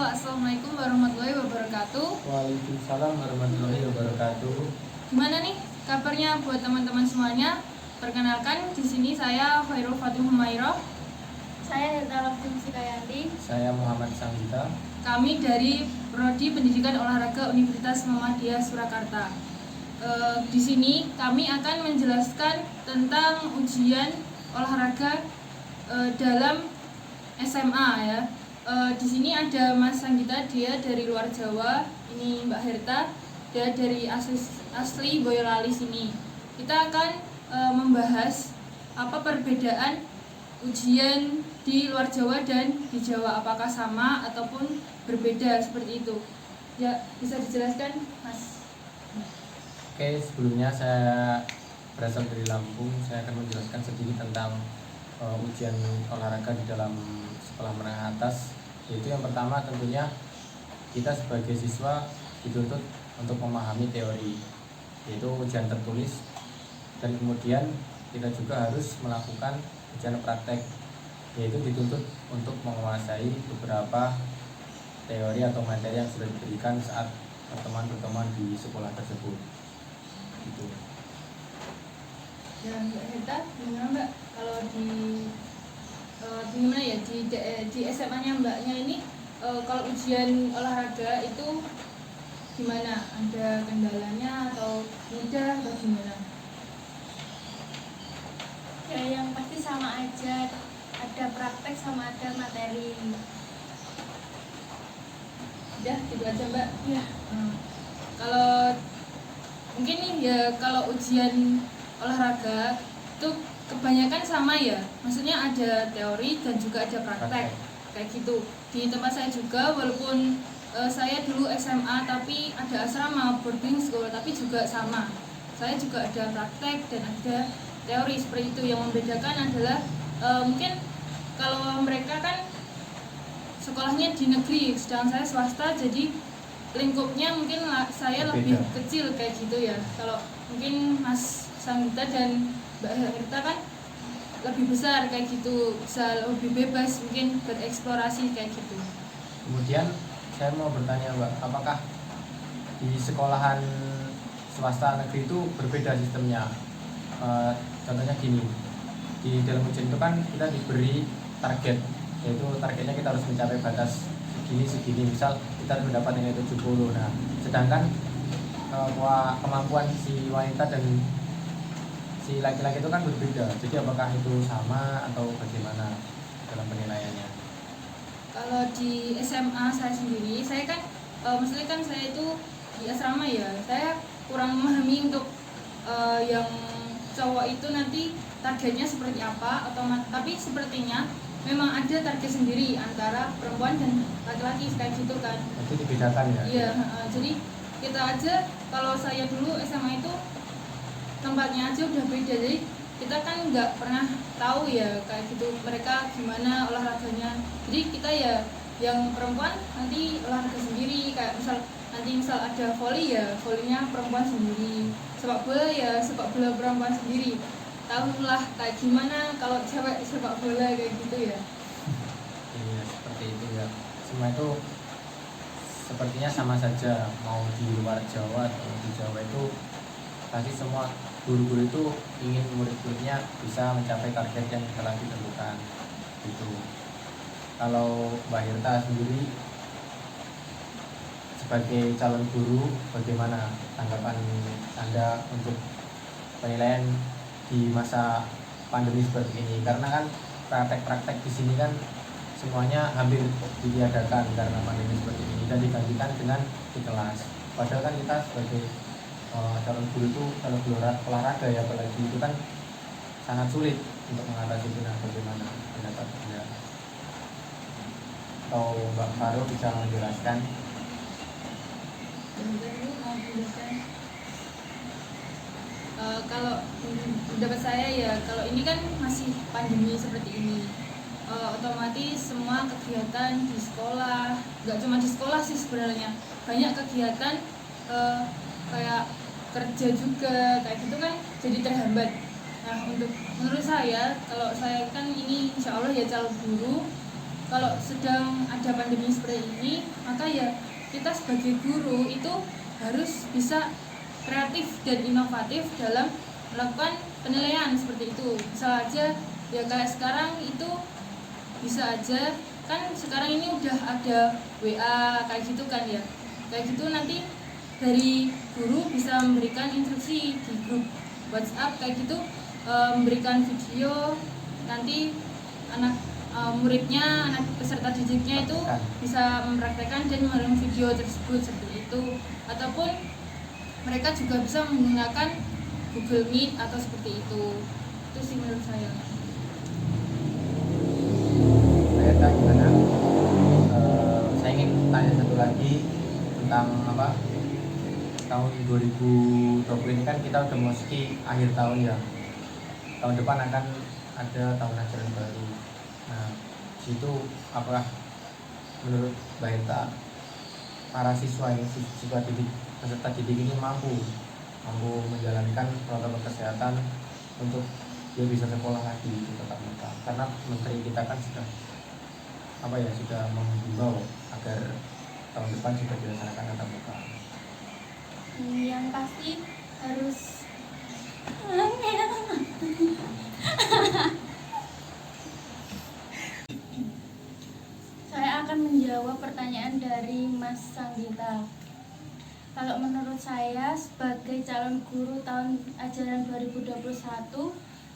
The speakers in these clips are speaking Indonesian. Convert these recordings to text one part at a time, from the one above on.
Assalamualaikum warahmatullahi wabarakatuh. Waalaikumsalam warahmatullahi wabarakatuh. Gimana nih kabarnya buat teman-teman semuanya? Perkenalkan, di sini saya Khairul Fatim Humairah. Saya Herta Loftin Sikayanti. Saya Muhammad Sanggita. Kami dari Prodi Pendidikan Olahraga Universitas Muhammadiyah Surakarta. Di sini kami akan menjelaskan tentang ujian olahraga dalam SMA ya. Di sini ada Mas Sanggita, dia dari luar Jawa. Ini Mbak Herta, dia dari asli Boyolali sini. Kita akan membahas apa perbedaan ujian di luar Jawa dan di Jawa, apakah sama ataupun berbeda seperti itu. Ya, bisa dijelaskan, Mas? Oke, sebelumnya saya berasal dari Lampung. Saya akan menjelaskan sedikit tentang ujian olahraga di dalam sekolah menengah atas. Yaitu yang pertama tentunya kita sebagai siswa dituntut untuk memahami teori, yaitu ujian tertulis, dan kemudian kita juga harus melakukan ujian praktek, yaitu dituntut untuk menguasai beberapa teori atau materi yang sudah diberikan saat pertemuan-pertemuan di sekolah tersebut. Gitu. Dan Mbak Herta, gimana Mbak? Kalau di mana ya di SMA-nya Mbaknya ini, kalau ujian olahraga itu gimana? Ada kendalanya atau mudah atau gimana? Ya, yang pasti sama aja. Ada praktek sama ada materi. Udah, gitu aja Mbak. Ya. Kalau mungkin nih ya, kalau ujian olahraga itu kebanyakan sama ya, maksudnya ada teori dan juga ada praktek kayak gitu. Di tempat saya juga, walaupun saya dulu SMA tapi ada asrama boarding school, tapi juga sama, saya juga ada praktek dan ada teori seperti itu. Yang membedakan adalah mungkin kalau mereka kan sekolahnya di negeri, sedangkan saya swasta, jadi lingkupnya mungkin saya lebih kecil kayak gitu ya. Kalau mungkin Mas Sanggita dan Mbak Herta kan lebih besar kayak gitu, bisa lebih bebas mungkin bereksplorasi kayak gitu. Kemudian saya mau bertanya Mbak, apakah di sekolahan swasta negeri itu berbeda sistemnya? Contohnya gini, di dalam ujian itu kan kita diberi target, yaitu targetnya kita harus mencapai batas segini, misal kita harus mendapat nilai 70. Nah, sedangkan kemampuan si wanita dan si laki-laki itu kan berbeda. Jadi apakah itu sama atau bagaimana dalam penilaiannya? Kalau di SMA saya sendiri, saya kan maksudnya kan saya itu di asrama ya, saya kurang memahami untuk yang cowok itu nanti targetnya seperti apa, tapi sepertinya memang ada target sendiri antara perempuan dan laki-laki kayak gitu kan. Jadi dibedakan ya? Iya, jadi kita aja, kalau saya dulu SMA itu tempatnya aja udah beda, jadi kita kan nggak pernah tahu ya kayak gitu mereka gimana olahraganya. Jadi kita ya yang perempuan nanti olahraga sendiri, kayak misal ada volley ya volleynya perempuan sendiri, sepak bola ya sepak bola perempuan sendiri. Tahulah kayak gimana kalau cewek sepak bola kayak gitu ya. Iya, seperti itu ya. Semua itu sepertinya sama saja, mau di luar Jawa atau di Jawa itu pasti semua guru-guru itu ingin murid-muridnya bisa mencapai target yang telah ditentukan gitu. Kalau Mbak Hirta sendiri sebagai calon guru, bagaimana tanggapan Anda untuk penilaian di masa pandemi seperti ini? Karena kan praktek-praktek di sini kan semuanya hampir ditiadakan karena pandemi seperti ini dan digantikan dengan di kelas. Padahal kan kita sebagai calon guru itu kalau olahraga ya apalagi itu kan sangat sulit untuk mengatasi itu. Nah, bagaimana pendapat Anda? Atau Mbak Faro bisa menjelaskan? Kalau pendapat saya ya, kalau ini kan masih pandemi seperti ini, otomatis semua kegiatan di sekolah, nggak cuma di sekolah sih sebenarnya, banyak kegiatan kayak kerja juga kayak gitu kan jadi terhambat. Nah, menurut saya, kalau saya kan ini insya Allah ya calon guru, kalau sedang ada pandemi seperti ini, maka ya kita sebagai guru itu harus bisa kreatif dan inovatif dalam melakukan penilaian seperti itu. Bisa aja ya kayak sekarang itu bisa aja kan sekarang ini udah ada WA kayak gitu kan ya, kayak gitu nanti dari guru bisa memberikan instruksi di grup WhatsApp kayak gitu, memberikan video, nanti anak muridnya, anak peserta didiknya itu bisa mempraktekkan dan mengirim video tersebut seperti itu. Ataupun mereka juga bisa menggunakan Google Meet atau seperti itu. Itu sih menurut saya. Ternyata gimana? Saya ingin tanya satu lagi tentang apa? Tahun 2020 ini kan kita udah memasuki akhir tahun ya. Tahun depan akan ada tahun ajaran baru. Nah, situ apakah menurut Mbak Heta para siswa didik, peserta didik ini mampu menjalankan protokol kesehatan untuk dia bisa sekolah lagi di tatap muka? Karena menteri kita kan sudah menghimbau agar tahun depan sudah dilaksanakan tatap muka. Yang pasti harus saya akan menjawab pertanyaan dari Mas Sanggita. Kalau menurut saya sebagai calon guru tahun ajaran 2021,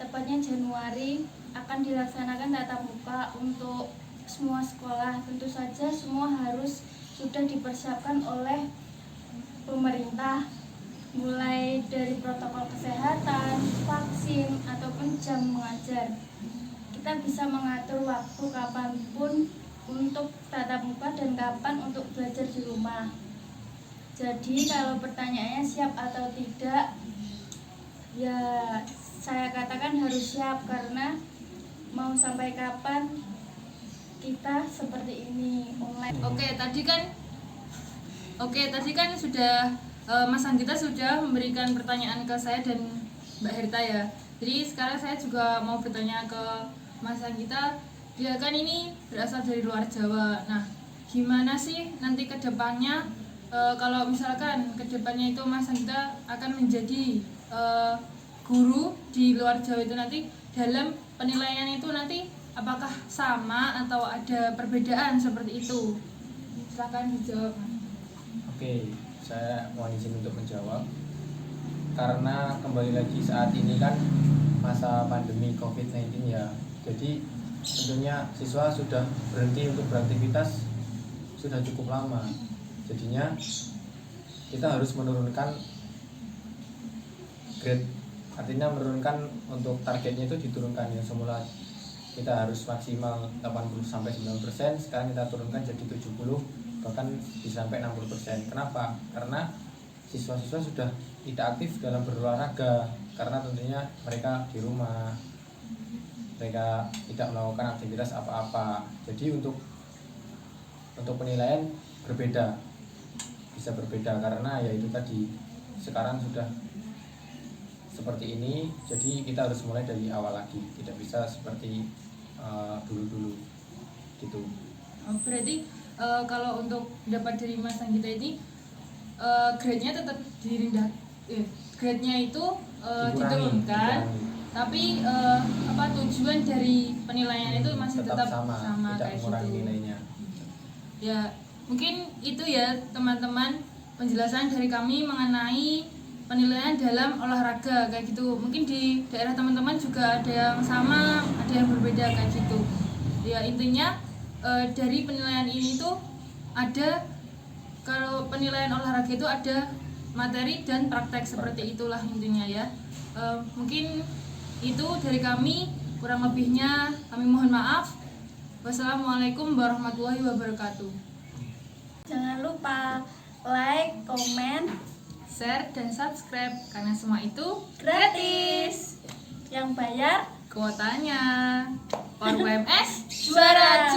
tepatnya Januari, akan dilaksanakan tatap muka untuk semua sekolah. Tentu saja semua harus sudah dipersiapkan oleh pemerintah, mulai dari protokol kesehatan, vaksin, ataupun jam mengajar. Kita bisa mengatur waktu kapanpun untuk tatap muka dan kapan untuk belajar di rumah. Jadi kalau pertanyaannya siap atau tidak, ya saya katakan harus siap, karena mau sampai kapan kita seperti ini online. Oke, tadi kan sudah Mas Anggita sudah memberikan pertanyaan ke saya dan Mbak Herta ya. Jadi sekarang saya juga mau bertanya ke Mas Anggita. Dia kan ini berasal dari luar Jawa. Nah, gimana sih nanti ke depannya kalau misalkan ke depannya itu Mas Anggita akan menjadi guru di luar Jawa itu nanti dalam penilaian itu nanti apakah sama atau ada perbedaan seperti itu? Silakan dijawab. Oke, saya mohon izin untuk menjawab. Karena kembali lagi saat ini kan masa pandemi COVID-19 ya. Jadi tentunya siswa sudah berhenti untuk beraktivitas sudah cukup lama. Jadinya kita harus menurunkan grade, artinya menurunkan untuk targetnya itu diturunkan. Yang semula kita harus maksimal 80-90%, sekarang kita turunkan jadi 70, bahkan bisa sampai 60%. Kenapa? Karena siswa-siswa sudah tidak aktif dalam berolahraga, karena tentunya mereka di rumah, mereka tidak melakukan aktivitas apa-apa. Jadi untuk penilaian bisa berbeda karena ya itu tadi, sekarang sudah seperti ini, jadi kita harus mulai dari awal lagi, tidak bisa seperti dulu-dulu gitu. Berarti kalau untuk dapat dari Mas Anggita ini grade-nya tetap grade-nya itu diturunkan, tapi tujuan dari penilaian itu masih tetap sama tidak kayak mengurangi gitu. nilainya. Ya, mungkin itu ya teman-teman penjelasan dari kami mengenai penilaian dalam olahraga kayak gitu. Mungkin di daerah teman-teman juga ada yang sama, ada yang berbeda kayak gitu. Ya intinya dari penilaian ini tuh ada, kalau penilaian olahraga itu ada materi dan praktek, seperti itulah intinya ya. Mungkin itu dari kami, kurang lebihnya kami mohon maaf. Wassalamualaikum warahmatullahi wabarakatuh. Jangan lupa like, komen, Share dan subscribe karena semua itu gratis. Yang bayar kuotanya. Por WMS juara.